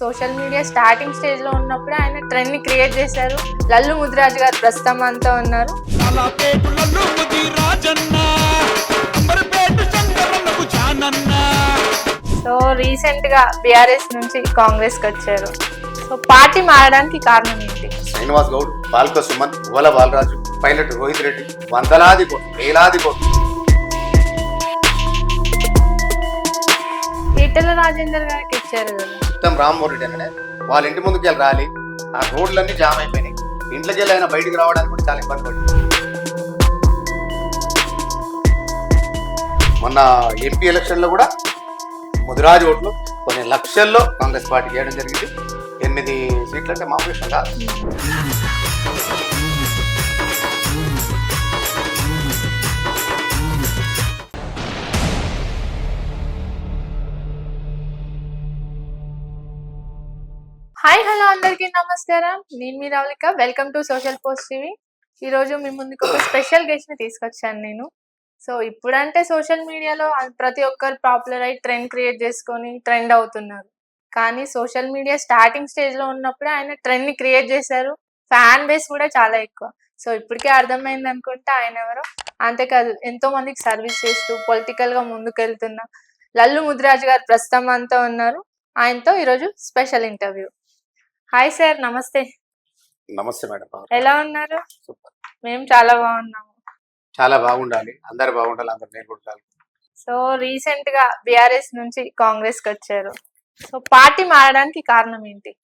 Social media starting stage లో ఉన్నప్పుడు ఆయన ట్రెండ్ ని క్రియేట్ చేశారు. లల్లు ముదిరాజు గారు ప్రస్తుతం అంతా ఉన్నారు. సో రీసెంట్ గా బీఆర్ఎస్ నుంచి కాంగ్రెస్ కి వచ్చారు. సో పార్టీ మారడానికి కారణం ఏంటి? శ్రీనివాస్ గౌడ్, బాల్క సుమన్, ఉవల బాలరాజు, పైలట్ రోహిత్ రెడ్డి, వందలాది కోట్లు, వేలాది కోట్లు. ఈటెల రాజేందర్ గారికి ఇచ్చారు కదా. మొత్తం రామ్మోహన్ రెడ్డి అనే వాళ్ళ ఇంటి ముందుకు వెళ్ళి రాలి ఆ రోడ్లన్నీ జామ్ అయిపోయినాయి. ఇంట్లోకి వెళ్ళి ఆయన బయటికి రావడానికి కూడా చాలా ఇబ్బంది పడింది. మొన్న ఎంపీ ఎలక్షన్ లో కూడా ముదిరాజు ఓట్లు కొన్ని లక్షల్లో కాంగ్రెస్ పార్టీ చేయడం జరిగింది. 8 సీట్లు అంటే మామూలు విషయం కాదు. హాయ్ హలో అందరికీ నమస్కారం. నేను మీ Ravulika. Welcome to social post TV. ఈ రోజు మీ ముందుకు ఒక స్పెషల్ గెస్ట్ ని తీసుకొచ్చాను నేను. సో ఇప్పుడంటే సోషల్ మీడియాలో ప్రతి ఒక్కరు పాపులర్ అయి ట్రెండ్ క్రియేట్ చేసుకొని ట్రెండ్ అవుతున్నారు. కానీ సోషల్ మీడియా స్టార్టింగ్ స్టేజ్ లో ఉన్నప్పుడు ఆయన ట్రెండ్ ని క్రియేట్ చేశారు. ఫ్యాన్ బేస్ కూడా చాలా ఎక్కువ. సో ఇప్పటికే అర్థమైంది అనుకుంటే ఆయన ఎవరో. అంతేకాదు ఎంతో మందికి సర్వీస్ చేస్తూ పొలిటికల్ గా ముందుకెళ్తున్న లల్లు ముదిరాజు గారు ప్రస్తుతం అంతా ఉన్నారు. ఆయనతో ఈరోజు స్పెషల్ ఇంటర్వ్యూ. హాయ్ సార్, నమస్తే. నమస్తే మేడం. ఎలా ఉన్నారు? మేము చాలా బాగున్నాము. చాలా బాగుండాలి, అందరు బాగుండాలి, అందరు నేర్చుకుంటారు. సో రీసెంట్ గా బీఆర్ఎస్ నుంచి కాంగ్రెస్ కి వచ్చారు. సో పార్టీ మారడానికి కారణం ఏంటి?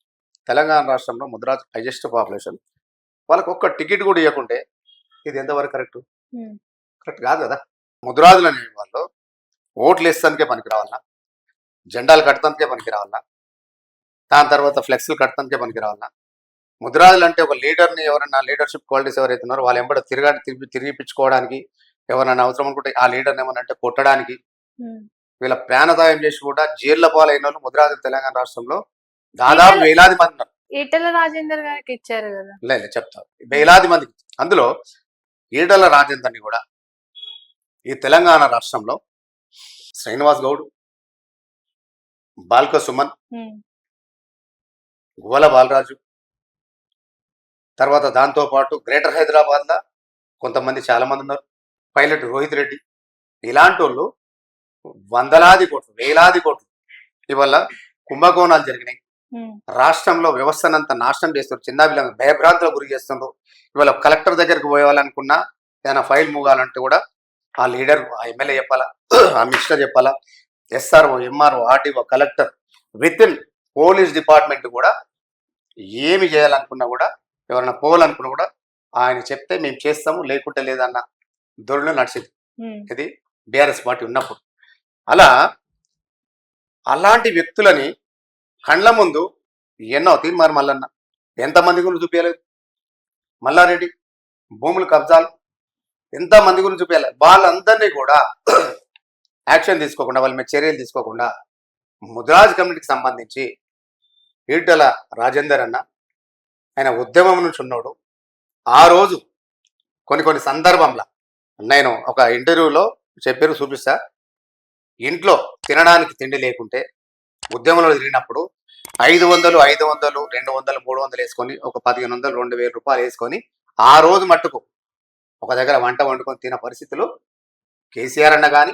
తెలంగాణ రాష్ట్రంలో ముదిరాజు హైయెస్ట్ పాపులేషన్. వాళ్ళకి ఒక్క టికెట్ కూడా ఇవ్వకుంటే ఇది ఎంతవరకు కరెక్ట్? కరెక్ట్ కాదు కదా. ముదిరాజులు అనే వాళ్ళు ఓట్లు వేస్తానికే పనికి రావాలన్నా, జెండాలు కట్టడానికే పనికి రావాలన్నా, దాని తర్వాత ఫ్లెక్స్లు కట్టడానికే పనికి రావాలన్నా. ముదిరాజులు అంటే ఒక లీడర్ని ఎవరైనా లీడర్షిప్ క్వాలిటీస్ ఎవరైతే ఉన్నారో వాళ్ళు ఎంబడ తిరిగిపించుకోవడానికి ఎవరైనా అవసరం అనుకుంటే ఆ లీడర్ని ఏమన్నా అంటే కొట్టడానికి వీళ్ళ ప్రాణదాయం చేసి కూడా జైళ్ల పాలైన వాళ్ళు ముదిరాజులు తెలంగాణ రాష్ట్రంలో దాదాపు వేలాది మంది ఉన్నారు. ఈటెల రాజేందర్ గారికి ఇచ్చారు కదా. లేదు చెప్తారు, వేలాది మందికి. అందులో ఈటెల రాజేందర్ని కూడా ఈ తెలంగాణ రాష్ట్రంలో శ్రీనివాస్ గౌడ్, బాల్క సుమన్, ఉవల బాలరాజు, తర్వాత దాంతో పాటు గ్రేటర్ హైదరాబాద్ లో కొంతమంది చాలా మంది ఉన్నారు. పైలట్ రోహిత్ రెడ్డి, ఇలాంటి వాళ్ళు వందలాది కోట్లు, వేలాది కోట్లు ఇవాళ కుంభకోణాలు జరిగినాయి. రాష్ట్రంలో వ్యవస్థనంతా నాశనం చేస్తారు. చిన్న భయభ్రాంతులకు గురి చేస్తున్నారు. ఇవాళ కలెక్టర్ దగ్గరికి పోవాలనుకున్నా, ఏదైనా ఫైల్ మూగాలంటే కూడా ఆ లీడర్, ఆ ఎమ్మెల్యే చెప్పాలా, ఆ మినిస్టర్ చెప్పాలా, SRO, MRO, RTO, collector, with in police department కూడా ఏమి చేయాలనుకున్నా కూడా, ఎవరైనా పోవాలనుకున్నా కూడా ఆయన చెప్తే మేము చేస్తాము, లేకుంటే లేదన్న ధోరణిలో నడిచింది ఇది బీఆర్ఎస్ పార్టీ ఉన్నప్పుడు. అలాంటి వ్యక్తులని కండ్ల ముందు ఎన్నో తీర్మానం మల్లన్న ఎంతమంది గురించి చూపించలేదు. మల్లారెడ్డి భూములు కబ్జాలు ఎంతమంది గురించి చూపించాలి. వాళ్ళందరినీ కూడా యాక్షన్ తీసుకోకుండా, వాళ్ళ మీద చర్యలు తీసుకోకుండా ముదిరాజ్ కమ్యూనిటీకి సంబంధించి ఈటెల రాజేందర్ అన్న ఆయన ఉద్యమం నుంచి ఉన్నాడు. ఆ రోజు కొన్ని సందర్భంలో నేను ఒక ఇంటర్వ్యూలో చెప్పారు, చూపిస్తా. ఇంట్లో తినడానికి తిండి లేకుంటే ఉద్యమంలో తిరిగినప్పుడు 500, 500, 200, 300 వేసుకొని ఒక 1500, 2000 రూపాయలు వేసుకొని ఆ రోజు మట్టుకు ఒక దగ్గర వంట వండుకొని తిన పరిస్థితులు కేసీఆర్ అన్న కానీ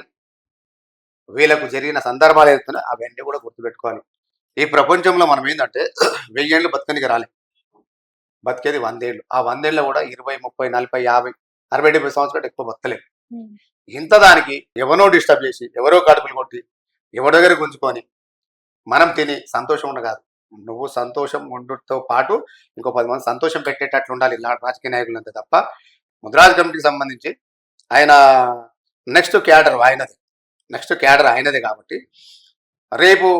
వీళ్ళకు జరిగిన సందర్భాలు ఏదైతున్నాయి అవన్నీ కూడా గుర్తుపెట్టుకోవాలి. ఈ ప్రపంచంలో మనం ఏంటంటే 1000 ఏళ్ళు బతకనికి రాలే, బతికేది 100 ఏళ్ళు. ఆ 100 ఏళ్ళు కూడా 20, 30, 40, 50, 60, 70 సంవత్సరాలు ఎక్కువ బతకలేదు. ఇంత దానికి ఎవరో డిస్టర్బ్ చేసి, ఎవరో కడుపులు కొట్టి, ఎవరి దగ్గర గుంజుకొని మనం తిని సంతోషం ఉండదు. నువ్వు సంతోషం ఉండటంతో పాటు ఇంకో 10 మంది సంతోషం పెట్టేటట్లు ఉండాలి రాజకీయ నాయకులు అంతే తప్ప. ముదిరాజ్ కమిటీకి సంబంధించి ఆయన నెక్స్ట్ క్యాడర్ ఆయనదే కాబట్టి రేపు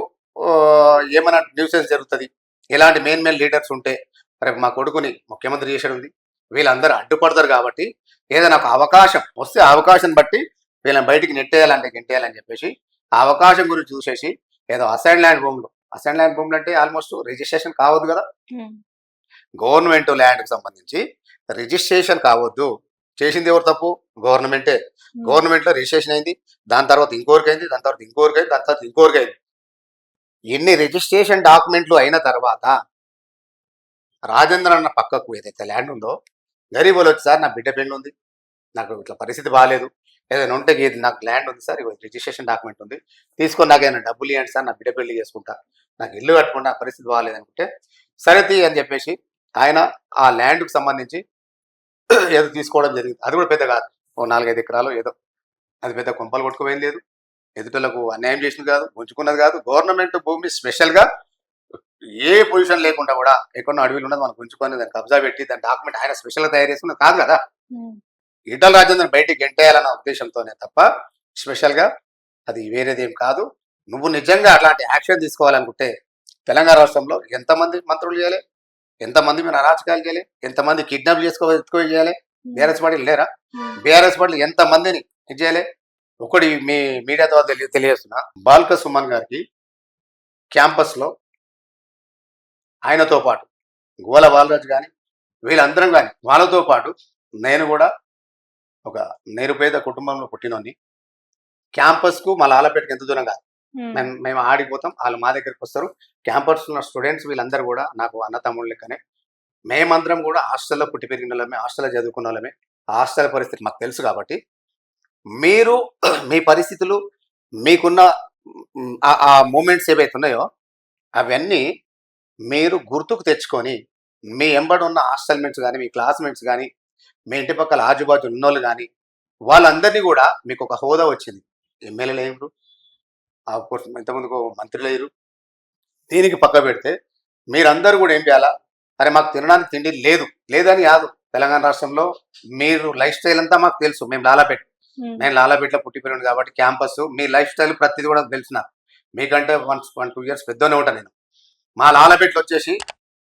ఏమైనా న్యూసెన్స్ జరుగుతుంది, ఎలాంటి మెయిన్ లీడర్స్ ఉంటే రేపు మా కొడుకుని ముఖ్యమంత్రి చేసేది ఉంది, వీళ్ళందరూ అడ్డుపడతారు. కాబట్టి ఏదైనా ఒక అవకాశం వస్తే ఆ అవకాశం బట్టి వీళ్ళని బయటికి గెంటేయాలని చెప్పేసి ఆ అవకాశం గురించి చూసేసి ఏదో అసైన్ ల్యాండ్ భూములు అంటే ఆల్మోస్ట్ రిజిస్ట్రేషన్ కావద్దు కదా. గవర్నమెంట్ ల్యాండ్కి సంబంధించి రిజిస్ట్రేషన్ కావద్దు. చేసింది ఎవరు తప్పు? గవర్నమెంటే. గవర్నమెంట్లో రిజిస్ట్రేషన్ అయింది, దాని తర్వాత ఇంకోరికి అయింది, దాని తర్వాత ఇంకోరికి అయింది, దాని తర్వాత ఇంకోరికి అయింది. ఎన్ని రిజిస్ట్రేషన్ డాక్యుమెంట్లు అయిన తర్వాత రాజేంద్ర అన్న పక్కకు ఏదైతే ల్యాండ్ ఉందో గరీబ్ వాళ్ళు వచ్చి సార్ నా బిడ్డ పెళ్ళి ఉంది, నాకు ఇట్లా పరిస్థితి బాగాలేదు, ఏదైనా ఉంటే ఇది నాకు ల్యాండ్ ఉంది సార్, ఇగో రిజిస్ట్రేషన్ డాక్యుమెంట్ ఉంది, తీసుకొని నాకు ఏమైనా డబ్బులు ఇవ్వండి సార్, నా బిడ్డ పెళ్లి చేసుకుంటా, నాకు ఇల్లు కట్టుకుంటా, నా పరిస్థితి బాగాలేదు అనుకుంటే సరే తీ అని చెప్పేసి ఆయన ఆ ల్యాండ్కు సంబంధించి ఏదో తీసుకోవడం జరిగింది. అది కూడా పెద్ద కాదు, ఓ 4-5 ఎకరాలు ఏదో, అది పెద్ద కొంపలు కొట్టుకుపోయింది లేదు, ఎదుటలకు అన్యాయం చేసింది కాదు, ఉంచుకున్నది కాదు. గవర్నమెంట్ భూమి స్పెషల్గా ఏ పొజిషన్ లేకుండా కూడా ఎక్కడో అడవిలు ఉన్నది మనకు ఉంచుకొని దాన్ని కబ్జా పెట్టి దాని డాక్యుమెంట్ ఆయన స్పెషల్గా తయారు చేసుకున్నది కాదు కదా. ఈటల రాజేందర్ బయటికి గెంటేయాలన్న ఉద్దేశంతోనే తప్ప స్పెషల్గా అది వేరేదేం కాదు. నువ్వు నిజంగా అట్లాంటి యాక్షన్ తీసుకోవాలనుకుంటే తెలంగాణ రాష్ట్రంలో ఎంతమంది మంత్రులు చేయాలి, ఎంతమంది మీరు అరాచకాలు చేయాలి, ఎంతమంది కిడ్నాప్ ఎక్కువ చేయాలి. బీఆర్ఎస్ పార్టీలు లేరా? బీఆర్ఎస్ పార్టీలు ఎంతమందిని ఇది చేయాలి? ఒకటి మీ మీడియా ద్వారా తెలియజేస్తున్నా, బాల్క సుమన్ గారికి క్యాంపస్లో ఆయనతో పాటు గోల బాలరాజు కానీ వీళ్ళందరం కానీ వాళ్ళతో పాటు నేను కూడా ఒక నిరుపేద కుటుంబంలో పుట్టినోని, క్యాంపస్కు మా లాలపేటకి ఎంత దూరం కాదు, మేము ఆడిపోతాం, వాళ్ళు మా దగ్గరికి వస్తారు. క్యాంపస్ ఉన్న స్టూడెంట్స్ వీళ్ళందరూ కూడా నాకు అన్న తమ్ముళ్ళ లెక్కనే, మేమందరం కూడా హాస్టల్లో పుట్టి పెరిగిన వాళ్ళమే, హాస్టల్లో చదువుకున్న వాళ్ళమే. ఆ హాస్టల్ పరిస్థితి మాకు తెలుసు కాబట్టి మీరు మీ పరిస్థితులు మీకున్న ఆ మూమెంట్స్ ఏవైతే ఉన్నాయో అవన్నీ మీరు గుర్తుకు తెచ్చుకొని మీ ఎంబడి ఉన్న హాస్టల్ మేట్స్ కానీ మీ క్లాస్మేట్స్ కానీ మీ ఇంటి పక్కల ఆజుబాజు ఉన్నోళ్ళు కానీ వాళ్ళందరినీ కూడా మీకు ఒక హోదా వచ్చింది. ఎమ్మెల్యేలు అయ్యారు, ఇంతకుముందుకు మంత్రులు అయ్యారు. దీనికి పక్క పెడితే మీరందరూ కూడా ఏం చేయాలా, అరే మాకు తినడానికి తిండి లేదని కాదు. తెలంగాణ రాష్ట్రంలో మీరు లైఫ్ స్టైల్ అంతా మాకు తెలుసు. నేను లాలాపేటలో పుట్టి పెరిగింది కాబట్టి క్యాంపస్ మీ లైఫ్ స్టైల్ ప్రతిదీ కూడా తెలిసిన, మీకంటే 1-2 ఇయర్స్ పెద్దనే ఉంటాను నేను. మా లాలాపేటలో వచ్చేసి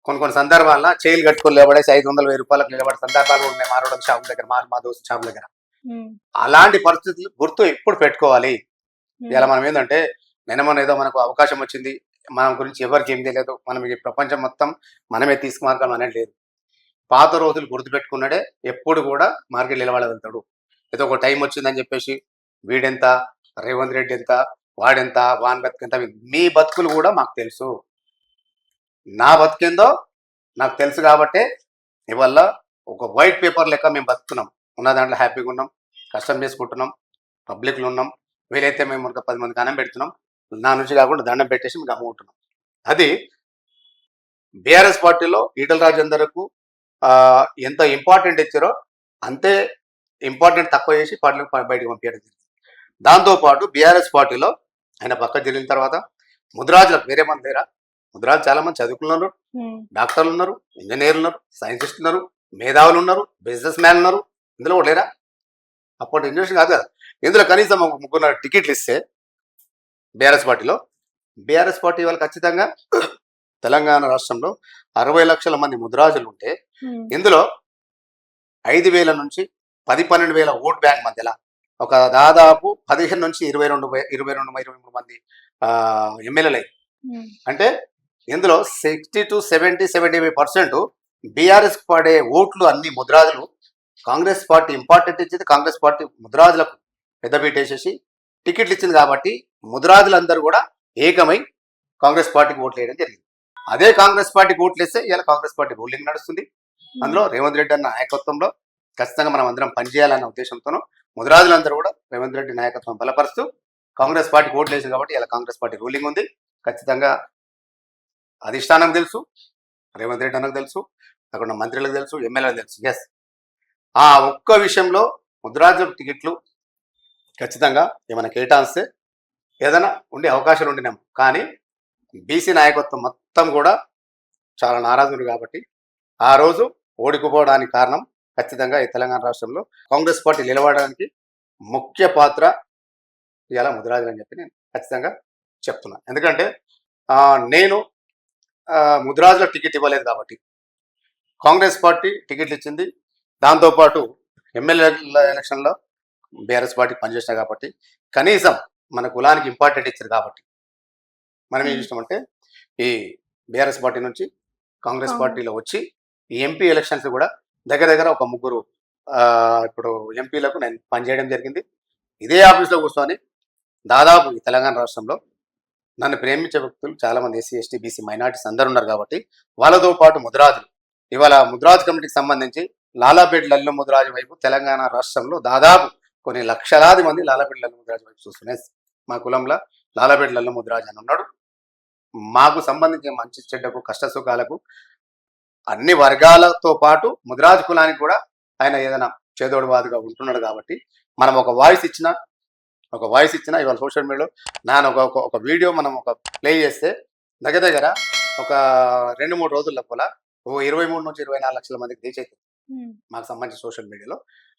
కొన్ని సందర్భాల్లో చైలు కట్టుకొని లేబడేసి 500,000 రూపాయలకు నిలబడే సందర్భాలు ఉన్నాయి మారోడ షాప్ దగ్గర, మా దోస్తు షాప్ దగ్గర. అలాంటి పరిస్థితులు గుర్తు ఎప్పుడు పెట్టుకోవాలి. ఇలా మనం ఏంటంటే నిన్న ఏదో మనకు అవకాశం వచ్చింది, మన గురించి ఎవరికి ఏం తెలియదు, మనం ఈ ప్రపంచం మొత్తం మనమే తీసుకుమార్గం అనేది లేదు. పాత రోజులు గుర్తుపెట్టుకున్నాడే ఎప్పుడు కూడా మార్కెట్ నిలబడగలుగుతాడు. ఏదో ఒక టైం వచ్చిందని చెప్పేసి వీడెంత, రేవంత్ రెడ్డి ఎంత, వాడెంత, వాన్ బతుకెంత, మీ బతుకులు కూడా మాకు తెలుసు. నా బతికేందో నాకు తెలుసు కాబట్టే ఇవల్ల ఒక వైట్ పేపర్ లెక్క మేము బతుకున్నాం. ఉన్న దాంట్లో హ్యాపీగా ఉన్నాం, కష్టం చేసుకుంటున్నాం, పబ్లిక్లో ఉన్నాం. వీలైతే మేము ఒక 10 మందికి అన్నం పెడుతున్నాం, నా నుంచి కాకుండా దండం పెట్టేసి మీకు అమ్ముకుంటున్నాం. అది బీఆర్ఎస్ పార్టీలో ఈటల రాజేందర్కు ఎంత ఇంపార్టెంట్ ఇచ్చారో అంతే ఇంపార్టెంట్ తక్కువ చేసి పార్టీలకు బయటకు పంపించడం జరిగింది. దాంతోపాటు బీఆర్ఎస్ పార్టీలో ఆయన పక్క జరిగిన తర్వాత ముద్రాజులకు వేరే మంది లేరా? ముద్రాలు చాలా మంది చదువుకున్నారు, డాక్టర్లు ఉన్నారు, ఇంజనీర్లు ఉన్నారు, సైంటిస్టులు ఉన్నారు, మేధావులు ఉన్నారు, బిజినెస్ మ్యాన్ ఉన్నారు. ఇందులో కూడా లేరా? అప్పుడు ఇంజనీర్స్ కాదు కదా. ఇందులో కనీసం 3 టికెట్లు ఇస్తే బీఆర్ఎస్ పార్టీ వాళ్ళు ఖచ్చితంగా తెలంగాణ రాష్ట్రంలో 60 లక్షల మంది ముద్రాజులు ఉంటే ఇందులో 5,000 నుంచి 10-12,000 ఓట్ బ్యాంక్ మధ్యలో ఒక దాదాపు 15 నుంచి 22-23 మంది ఎమ్మెల్యేలు. అంటే ఇందులో 60 to 70-75% బీఆర్ఎస్ పడే ఓట్లు అన్ని ముద్రాజులు. కాంగ్రెస్ పార్టీ ఇంపార్టెంట్ ఇచ్చింది, కాంగ్రెస్ పార్టీ ముద్రాజులకు పెద్దపీట వేసేసి టికెట్లు ఇచ్చింది కాబట్టి ముద్రాజులందరూ కూడా ఏకమై కాంగ్రెస్ పార్టీకి ఓట్లు వేయడం జరిగింది. అదే కాంగ్రెస్ పార్టీకి ఓట్లు వేస్తే ఇలా కాంగ్రెస్ పార్టీ రూలింగ్ నడుస్తుంది. అందులో రేవంత్ రెడ్డి అన్న నాయకత్వంలో ఖచ్చితంగా మనం అందరం పనిచేయాలన్న ఉద్దేశంతోనూ ముద్రాజులందరూ కూడా రేవంత్ రెడ్డి నాయకత్వం బలపరుస్తూ కాంగ్రెస్ పార్టీకి ఓట్లు వేసింది కాబట్టి ఇలా కాంగ్రెస్ పార్టీ రూలింగ్ ఉంది. ఖచ్చితంగా అధిష్టానం తెలుసు, రేవంత్ రెడ్డి అన్నకు తెలుసు, అక్కడ ఉన్న మంత్రులకు తెలుసు, ఎమ్మెల్యేలకు తెలుసు. ఎస్, ఆ ఒక్క విషయంలో ముద్రాజు టికెట్లు ఖచ్చితంగా ఏమైనా కేటాయిస్తే ఏదైనా ఉండే అవకాశాలు ఉండినాము. కానీ బీసీ నాయకత్వం మొత్తం కూడా చాలా నారాజులు కాబట్టి ఆ రోజు ఓడిపోవడానికి కారణం ఖచ్చితంగా ఈ తెలంగాణ రాష్ట్రంలో కాంగ్రెస్ పార్టీ నిలబడడానికి ముఖ్య పాత్ర ఇలా ముద్రాజులు అని చెప్పి నేను ఖచ్చితంగా చెప్తున్నాను. ఎందుకంటే నేను ముద్రాజుల టికెట్ ఇవ్వలేదు కాబట్టి కాంగ్రెస్ పార్టీ టికెట్లు ఇచ్చింది. దాంతోపాటు ఎమ్మెల్యే ఎలక్షన్లో బీఆర్ఎస్ పార్టీ పనిచేసినా కాబట్టి కనీసం మన కులానికి ఇంపార్టెంట్ ఇచ్చారు కాబట్టి మనం ఏం చేసినామంటే ఈ బీఆర్ఎస్ పార్టీ నుంచి కాంగ్రెస్ పార్టీలో వచ్చి ఈ ఎంపీ ఎలక్షన్స్ కూడా దగ్గర ఒక 3 ఇప్పుడు ఎంపీలకు నేను పనిచేయడం జరిగింది. ఇదే ఆఫీస్లో కూర్చొని దాదాపు ఈ తెలంగాణ రాష్ట్రంలో నన్ను ప్రేమించే వ్యక్తులు చాలా మంది ఎస్సీ ఎస్టీ బీసీ మైనార్టీస్ అందరు ఉన్నారు కాబట్టి వాళ్ళతో పాటు ముదిరాజులు ఇవాళ ముదిరాజు కమిటీకి సంబంధించి లాలాపేట లల్లు ముదిరాజు వైపు తెలంగాణ రాష్ట్రంలో దాదాపు కొన్ని లక్షలాది మంది లాలాపేట లల్లు ముదిరాజు వైపు చూస్తున్నాయి. మా కులంలో లాలాపేట లల్లు ముదిరాజు అని ఉన్నాడు. మాకు సంబంధించిన మంచి చెడ్డకు కష్ట సుఖాలకు అన్ని వర్గాలతో పాటు ముదిరాజు కులానికి కూడా ఆయన ఏదైనా చేదోడువాదుగా ఉంటున్నాడు కాబట్టి మనం ఒక వాయిస్ ఇచ్చిన ఇవాళ సోషల్ మీడియాలో నేను ఒక వీడియో మనం ఒక ప్లే చేస్తే దగ్గర ఒక 2-3 రోజుల లోపల 23 నుంచి 24 లక్షల మందికి రీచ్ అవుతుంది మాకు సంబంధించి సోషల్ మీడియాలో.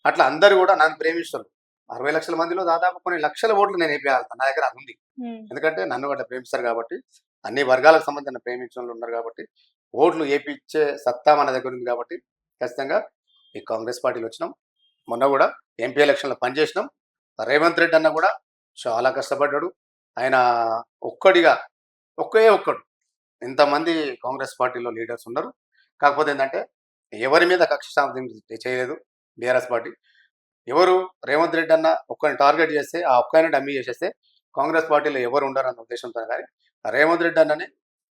అట్లా అందరూ కూడా నన్ను ప్రేమిస్తారు. 60 లక్షల మందిలో దాదాపు కొన్ని లక్షల ఓట్లు నేను వేయాలి నా దగ్గర అది ఉంది. ఎందుకంటే నన్ను కూడా ప్రేమిస్తారు కాబట్టి అన్ని వర్గాలకు సంబంధించిన ప్రేమించిన వాళ్ళు ఉన్నారు కాబట్టి ఓట్లు వేయించే సత్తా మన దగ్గర ఉంది కాబట్టి ఖచ్చితంగా ఈ కాంగ్రెస్ పార్టీలో వచ్చినాం. మొన్న కూడా ఎంపీ ఎలక్షన్లో పనిచేసినాం. రేవంత్ రెడ్డి అన్న కూడా చాలా కష్టపడ్డాడు. ఆయన ఒకే ఒక్కడు ఇంతమంది కాంగ్రెస్ పార్టీలో లీడర్స్ ఉన్నారు. కాకపోతే ఏంటంటే ఎవరి మీద కక్ష సాధింపు చేయలేదు బీఆర్ఎస్ పార్టీ. ఎవరు రేవంత్ రెడ్డి అన్న ఒక్కరిని టార్గెట్ చేస్తే ఆ ఒక్కరిని డమ్మీ చేసేస్తే కాంగ్రెస్ పార్టీలో ఎవరు ఉండరు అన్న ఉద్దేశంతో కానీ రేవంత్ రెడ్డి అన్నని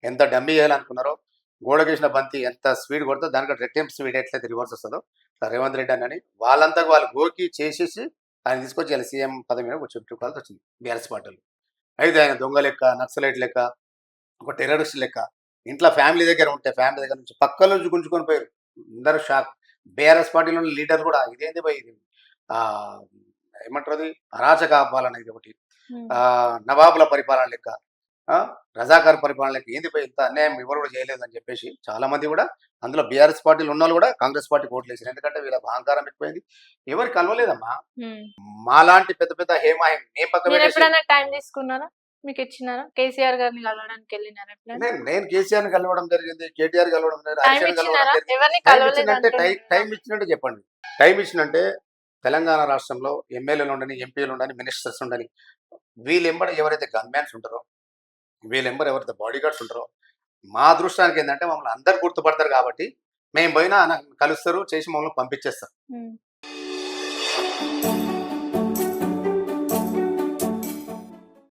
ఎంత డమ్మీ చేయాలనుకున్నారో గోడకేసిన బంతి ఎంత స్పీడ్ కొడుతుందో దానికంటే రెట్టింపు స్పీడ్ ఎట్లయితే రివర్స్ వస్తుందో రేవంత్ రెడ్డి అన్నని వాళ్ళంతా వాళ్ళు గోకి చేసేసి ఆయన తీసుకొచ్చి ఆయన సీఎం పదవి మీద చెప్పుకోవాల్సి వచ్చింది బీఆర్ఎస్ పార్టీలు. అయితే ఆయన దొంగ లెక్క, నక్సలైట్ లెక్క, ఒక టెర్రరిస్ట్ లెక్క ఇంట్లో ఫ్యామిలీ దగ్గర ఉంటే ఫ్యామిలీ దగ్గర నుంచి పక్కల నుంచి గుంజుకొని పోయారు. అందరూ షాక్. బీఆర్ఎస్ పార్టీలోని లీడర్ కూడా ఇదేంది పోయి ఇది ఏమంటారు అది అరాచక పాలన, ఇది ఒకటి నవాబుల పరిపాలన లెక్క, రజాకార్ పరిపాలన లెక్క ఏంది పోయి ఇంత అన్యాయం ఎవరు కూడా చేయలేదు అని చెప్పేసి చాలా మంది కూడా అందులో బీఆర్ఎస్ పార్టీలు ఉన్న వాళ్ళు కూడా కాంగ్రెస్ పార్టీ ఓట్లు వేసారు. ఎందుకంటే వీళ్ళ అహంకారం ఎక్కువైంది. ఎవరు కలవలేదమ్మా. మాలాంటి పెద్ద పెద్ద హేమాహేం మేము పక్క టైం తీసుకున్నారా, మీకు ఇచ్చినారా? కేసీఆర్ గారిని కలవడానికి వెళ్ళినారా? నేను కేసీఆర్ ని కలవడం జరిగింది, కేటీఆర్ కలవడం అంటే టైం ఇచ్చినట్టు చెప్పండి. టైం ఇచ్చినంటే తెలంగాణ రాష్ట్రంలో ఎమ్మెల్యేలు ఉండని, ఎంపీలు ఉండని, మినిస్టర్స్ ఉండని వీళ్ళెంబడి ఎవరైతే గన్మ్యాన్స్ ఉంటారో, వీళ్ళెంబడి ఎవరైతే బాడీ గార్డ్స్ ఉంటారో మా అదృష్టానికి ఏంటంటే మమ్మల్ని అందరు గుర్తుపడతారు కాబట్టి మేము పోయినా కలుస్తారు, చేసి మమ్మల్ని పంపించేస్తారు.